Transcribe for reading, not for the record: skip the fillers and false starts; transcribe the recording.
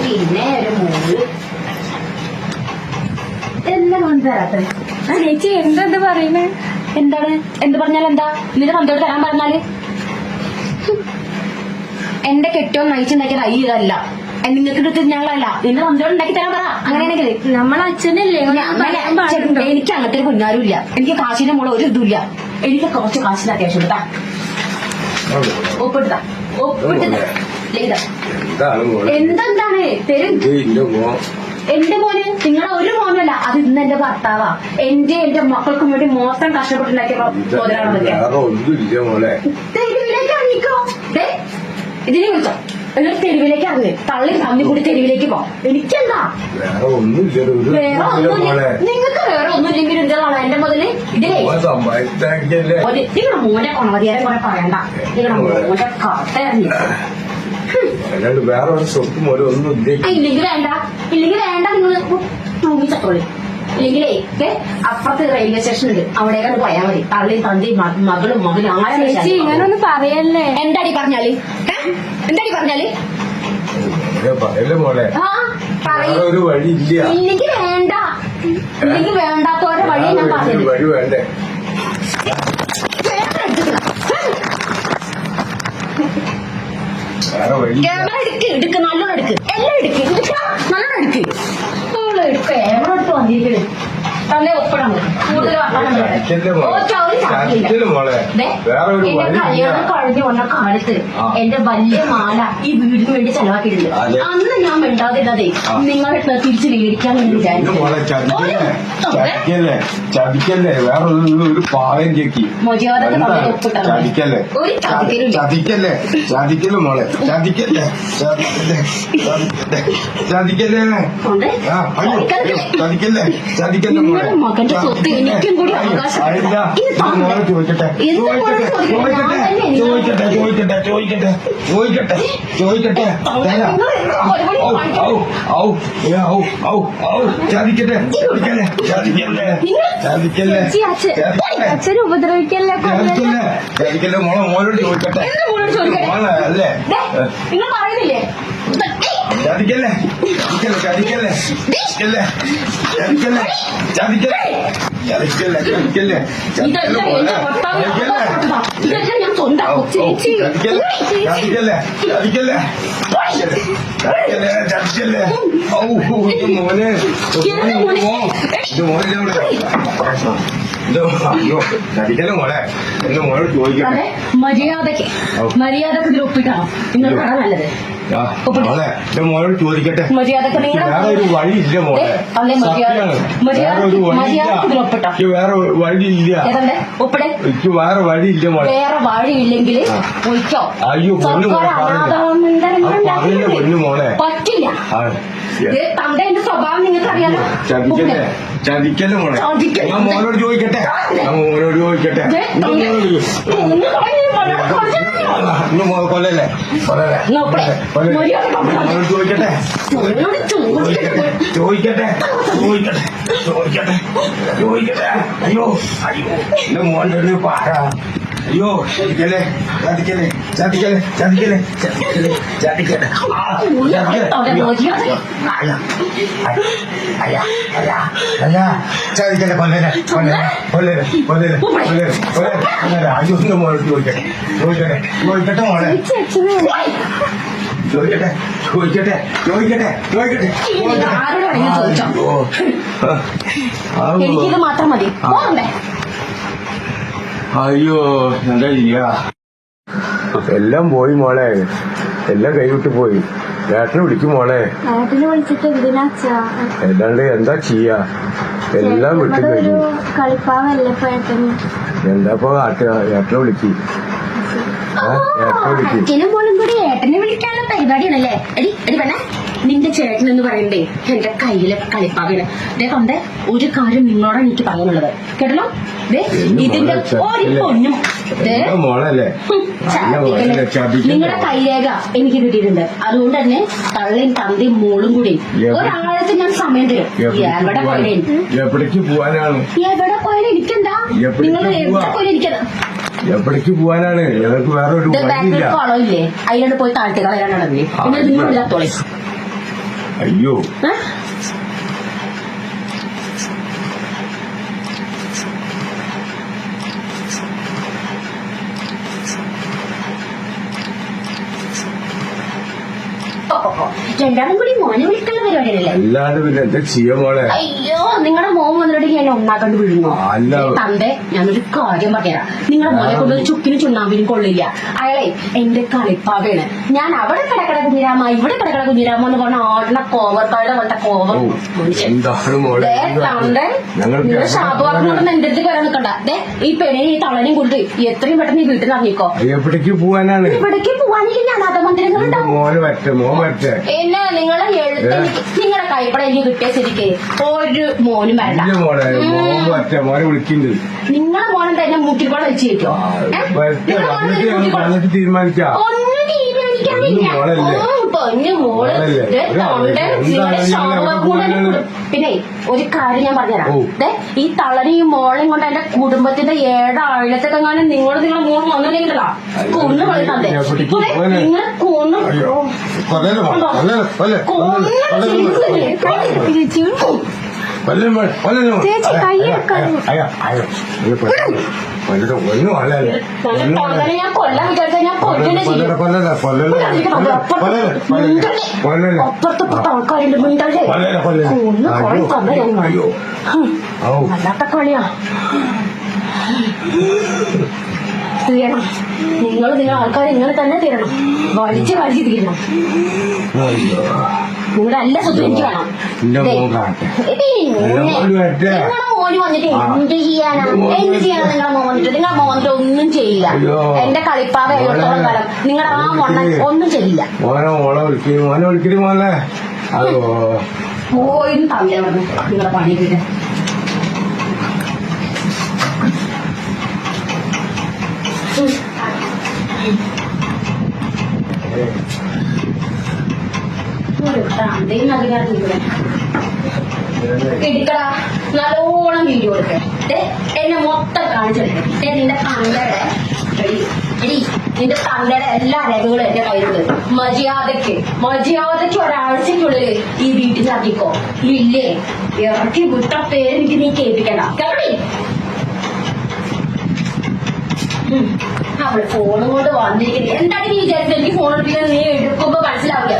പിന്നെ ഒരു മോള് എന്താ കൊണ്ട് തരാത്തത്? ചേച്ചി എന്ത് പറയുന്നേ? എന്താണ് എന്ത് പറഞ്ഞാൽ എന്താ? നിന്റെ തന്തയോട് തരാൻ പറഞ്ഞാല് എന്റെ കെട്ടോ നയിച്ചുണ്ടാക്കിയത് അയ്യല്ല, നിങ്ങൾക്ക് എടുത്ത് ഞങ്ങളല്ല, നിന്റെ തന്തയോട് ഉണ്ടാക്കി തരാൻ പറ. അങ്ങനെയാണെങ്കിൽ നമ്മളെ അച്ഛനല്ലേ എനിക്ക് അങ്ങനത്തെ ഒരു കുഞ്ഞാരും ഇല്ല. എനിക്ക് കാശിന്റെ മോളെ ഒരു ഇതുമില്ല. എനിക്ക് കുറച്ച് കാശിന് അത്യാവശ്യം എടുത്താ ഒപ്പിട്ടാ എന്തെന്താണ് തരും. എന്റെ മോന് നിങ്ങളെ ഒരു മോനല്ല, അത് ഇന്ന് എന്റെ ഭർത്താവാ. എന്റെ മക്കൾക്കും വേണ്ടി മാത്രം കഷ്ടപ്പെട്ടുണ്ടാക്കിയ മുതലാണെന്നൊക്കെ. തെരുവിലേക്ക് ഇറങ്ങിക്കോ. ഇതിനെ വിളിച്ചോ, എന്നിട്ട് തെരുവിലേക്ക് ഇറങ്ങി തള്ളി തമ്മി കൂടി തെരുവിലേക്ക് പോ. എനിക്കെന്താ വേറെ ഒന്നുമില്ല. നിങ്ങൾക്ക് വേറെ ഒന്നുമില്ലെങ്കിൽ എന്താണ് എന്റെ മുതല്? ഇതിലേ നിങ്ങളുടെ മോനെ കൊണവതിയാരെ കുറെ പറയണ്ട. നിങ്ങളുടെ മോന്റെ കട്ടയിറങ്ങി വേറെ സ്വത്തും ഒന്നും ഇല്ലെങ്കിൽ വേണ്ട, നിങ്ങൾ തൂങ്ങിച്ചോളി. ഇല്ലെങ്കിലേ അപ്പുറത്ത് റെയിൽവേ സ്റ്റേഷൻ ഉണ്ട്, അവിടേക്കാണ് പോയാൽ മതി. തള്ളിയും തന്തി മകളും മകനും ആരും. ഇങ്ങനൊന്നും പറയല്ലേ. എന്താടി പറഞ്ഞാല് പറയല്ലേ മോളെ, ഒരു വഴി ഇല്ല. ഇല്ലെങ്കിൽ വേണ്ട, ഇല്ലെങ്കിൽ വേണ്ടാത്തോരെ വഴി ഞാൻ പറഞ്ഞു. വഴി വേണ്ടേ? ക്യാമറ എടുക്ക് നല്ലോണം എടുക്ക്, എല്ലാം എടുക്ക്, നല്ലോണം എടുക്ക്, എടുക്ക. ക്യാമറ എടുത്ത് വന്നിരിക്കണേ തന്നെ ഒപ്പിടാൻ കൂടുതൽ കല്യാണം കഴിഞ്ഞു വന്ന കാലത്ത് എന്റെ വലിയ മാല ഈ വീടിന് വേണ്ടി ചെലവാക്കിയിട്ടുണ്ട്. അന്ന് ഞാൻ മിണ്ടാതിരുന്നതേ നിങ്ങൾ തിരിച്ച് മേടിക്കാൻ വേണ്ടി വിചാരിച്ചു. ചതിക്കല്ലേ, വേറെ ഒരു പാവം ചെക്കി ചതിക്കല്ലേ, ചതിക്കല്ലേ, ചതിക്കല്ലേ മോളെ, ചതിക്കല്ലേ, ചതിക്കല്ലേ, ചതിക്കല്ലേ, ചതിക്കല്ലേ മോളെ. മകന്റെ സ്വത്ത് എനിക്കും കൂടി അവകാശം. മോളെ ചോദിക്കട്ടെ, ചോദിക്കട്ടെ ചതിക്കട്ടെ, ചതിക്കല്ലേ, അച്ഛനെ ഉപദ്രവിക്കല്ലേ, ചതിക്കല്ലേ മോളെ. മോനോട് ചോദിക്കട്ടെ, മോളെ അല്ലേ നിങ്ങൾ പറയുന്നില്ലേ? ചതിക്കല്ലേ, ചതിക്കല്ലേ, ചതിക്കല്ലേ, ചതിക്കല്ലേ, ചതിക്കല്ലേ, ചതിക്കല്ലേ, ചതിക്കല്ലേ, ചതിക്കല്ലേ, ചതിക്കല്ലേ, ചതിക്കല്ലേ, ചതിക്കല്ലേ. ഔ മോനെ, ഇത് മോനിവിടെ അയ്യോ ചതിക്കല്ലേ മോളെ. എന്റെ മോനോട് ചോദിക്കട്ടെ, മര്യാദക്ക് ഇതിൽ ഒപ്പിട്ടാണോ നിങ്ങൾ പറയാൻ നല്ലത്? മോളെ എന്റെ മോനോട് ചോദിക്കട്ടെ, മര്യാദക്ക് വേറെ ഒരു വഴിയില്ല മോളെ, വേറെ വഴിയില്ല, എനിക്ക് വേറെ വഴിയില്ല മോളെ. വേറെ വഴിയില്ലെങ്കിൽ അയ്യോ പൊന്നു മോളെ പറ്റില്ല. തന്റെ എന്റെ സ്വഭാവം നിങ്ങൾക്ക് അറിയാലോ. ചതിക്കല്ലേ, ചതിക്കല്ലേ മോളെ. ഞാൻ മോനോട് ചോദിക്കട്ടെ, കൊല്ലല്ലേ, മോനോട് ചോദിക്കട്ടെ, അയ്യോ എന്റെ മോന്റെ ഒരു പാറ. അയ്യോ ചതിക്കല്ലേ, ചതിക്കല്ലേ, ചതിക്കല്ലേ, ചതിക്കല്ലേ, ചതിക്കല്ലേ, ചതിക്കല്ലേ, ചതിക്കല്ലേ, കൊല്ലല്ലേ, കൊല്ലല്ലേ, കൊല്ലല്ലേ, കൊല്ലല്ലേ, കൊല്ലല്ലേ. അയ്യോ എന്റെ മോനോട് ചോദിക്കട്ടെ, ചോദിക്കട്ടെ മോളെ, ചോദിക്കട്ടെ. എനിക്കിത് മാത്രം മതി. അയ്യോ എന്താ ചെയ്യാ, എല്ലാം പോയി മോളെ, എല്ലാം കൈവിട്ട് പോയി. ഏട്ടനെ വിളിക്കും മോളെ. ഏതാണ്ട് എന്താ ചെയ്യാ, എല്ലാം വിട്ടു കഴിഞ്ഞു. എന്താപ്പോ ഏട്ടനെ വിളിക്കും, അച്ഛനും മോളും കൂടി ഏട്ടനെ വിളിക്കാനുള്ള പരിപാടിയാണല്ലേ? എടി പെണ്ണെ, നിന്റെ ചേട്ടൻ എന്ന് പറയണ്ടേ എന്റെ കയ്യിലെ കളിപ്പാകയാണ്. തൊണ്ടേ ഒരു കാര്യം നിങ്ങളോട് എനിക്ക് പറയാനുള്ളത് കേട്ടല്ലോ. ഇതിന്റെ ഒരു പൊന്നും നിങ്ങളുടെ കൈരേഖ എനിക്ക് കിട്ടിയിട്ടുണ്ട്. അതുകൊണ്ട് തന്നെ തള്ളിയും തന്തിയും മോളും കൂടി ഒരാഴത്ത് ഞാൻ സമയം തരും. എവിടെ പോയാലും എനിക്കെന്താ, നിങ്ങൾ എവിടെ പോയാലും എനിക്കത് എവിടേക്ക് പോവാനാണ്? ഞങ്ങൾക്ക് വേറെ ഒരു കുളമില്ലേ, അതിനോട് പോയി താഴ്ത്തി കളയാനാണ്. പിന്നെ നിങ്ങളില്ലാത്തോളെ അയ്യോ ഏ? രണ്ടാളും കൂടി മോനെ വിളിക്കുന്ന പരിപാടിയല്ലേ? അല്ലാണ്ട് പിന്നെ എന്താ ചെയ്യാ മോളെ? അയ്യോ നിങ്ങളുടെ മോൻ വന്നിട്ട് ഞാൻ ഒന്നാക്കണ്ട് വിഴുങ്ങോ? അല്ല. തന്റെ ഞാനൊരു കാര്യം പറഞ്ഞുതരാം. നിങ്ങളുടെ മോനെ കൊണ്ട് ഒരു ചുക്കിനും ചുണ്ണാമ്പിനും കൊള്ളില്ല. അയാളെ എന്റെ കളിപ്പാവയാണ്. ഞാൻ അവിടെ കിടക്കട കുഞ്ഞിരാമ ഇവിടെ കിടക്കട കുഞ്ഞിരാമ എന്ന് പറഞ്ഞ ആടിന കോവർക്കാരുടെ പോലത്തെ കോവർ മനുഷ്യൻ. എന്താണ് മോളെ? തന്റെ നിങ്ങളുടെ ശാപവാർക്കൊന്നും എന്റെ അടുത്ത് വരാൻ നിൽക്കണ്ട. ഈ പെണ്ണിനെ ഈ തളനെയും കൊണ്ട് എത്രയും പെട്ടെന്ന് ഈ വീട്ടിൽ നിന്ന് ഇറങ്ങിക്കോ. എവിടേക്ക് പോവാനാണ്? ഇവിടേക്ക് പോവാനെങ്കിൽ ഞാൻ അധമന്ദിരങ്ങളുണ്ടാവും. മോന് പറ്റേ മോൻ പറ്റേ പിന്നെ നിങ്ങളെ നിങ്ങളുടെ കൈപ്പട എനിക്ക് കിട്ടിയ സ്ഥിതിക്ക് ഒരു മോനും വരണ്ട. ഇല്ല മോളെ മോൻ പറ്റേ മോനെ വിളിക്കുന്നുണ്ട്. നിങ്ങളെ മോനെ തന്നെ മൂക്കിൽക്കോടെ വെച്ച് കയറ്റോ? വന്നിട്ട് തീരുമാനിക്കാം. ഒന്നും തീരുമാനിക്കാനില്ല. മോളല്ലേ? പൊന്നു മോള് മോളല്ലേ? ദേ തൊണ്ടേ നിങ്ങളുടെ ശാപവാർക്കൂടെ. പിന്നെ ഒരു കാര്യം ഞാൻ പറഞ്ഞുതരാം. ഈ തളരെയും മോളെയും കൊണ്ട് എന്റെ കുടുംബത്തിന്റെ 7 ആഴ്ചത്തെങ്ങാനും നിങ്ങളുടെ മോള് വന്നില്ലെങ്കിലോ കൊന്നു കളയുന്നതേ. നിങ്ങൾ കൊന്നു ചേച്ചി ചേച്ചി കൈയെടുക്കാൻ തളരെ ഞാൻ കൊല്ലാൻ വിചാരിച്ചാൽ ഞാൻ കൊല്ലുന്നെ ചെയ്യും. അപ്പുറത്തപ്പുറത്ത് ആൾക്കാരുണ്ട് മിണ്ടല്ലേ? കൊന്നു കളി തന്നെ ഞാൻ അല്ലാത്ത കളിയാ. തീരണം. നിങ്ങൾ ആൾക്കാർ ഇങ്ങനെ തന്നെ തീരണം. വലിച്ച് തീരണം. നിങ്ങളുടെ എല്ലാ സ്വത്തും എനിക്ക് വേണം. നിങ്ങളുടെ മോന് വന്നിട്ട് എന്ത് ചെയ്യാനാ നിങ്ങളുടെ മോൻ വന്നിട്ട്? നിങ്ങളുടെ മോനിട്ട് ഒന്നും ചെയ്യില്ല. എന്റെ കളിപ്പാവ എവിടത്തോളം കാലം നിങ്ങളുടെ ആ മൊണ്ണൻ ഒന്നും ചെയ്യില്ല. മോനെ വിളിക്കരുത് മോനെ. അതോ പോയിന്ന് തമ്മില പറഞ്ഞു നിങ്ങളുടെ പണിയൊക്കെ. ഇടിക്കടാ നല്ലോണം വീഡിയോ എടുക്കേ. എന്നെ മൊത്തം കാണിച്ചെടുക്കേ. നിന്റെ തന്തയുടെ നിന്റെ തന്തയുടെ എല്ലാ രേഖകളും എന്റെ കയ്യിലുണ്ട്. മര്യാദക്ക് ഒരാഴ്ചക്കുള്ളിൽ ഈ വീട്ടിലാക്കിക്കോ. ഇല്ലേ ഇറക്കി വിട്ട പേര് എനിക്ക് നീ കേൾപ്പിക്കണ്ട. കേട്ടി അവള് ഫോണും കൊണ്ട് വന്നിരിക്കുന്നത്. എന്താണ് നീ വിചാരിച്ചത്? എനിക്ക് ഫോൺ എടുപ്പിക്കാൻ നീ എടുക്കുമ്പോ മനസ്സിലാവില്ല.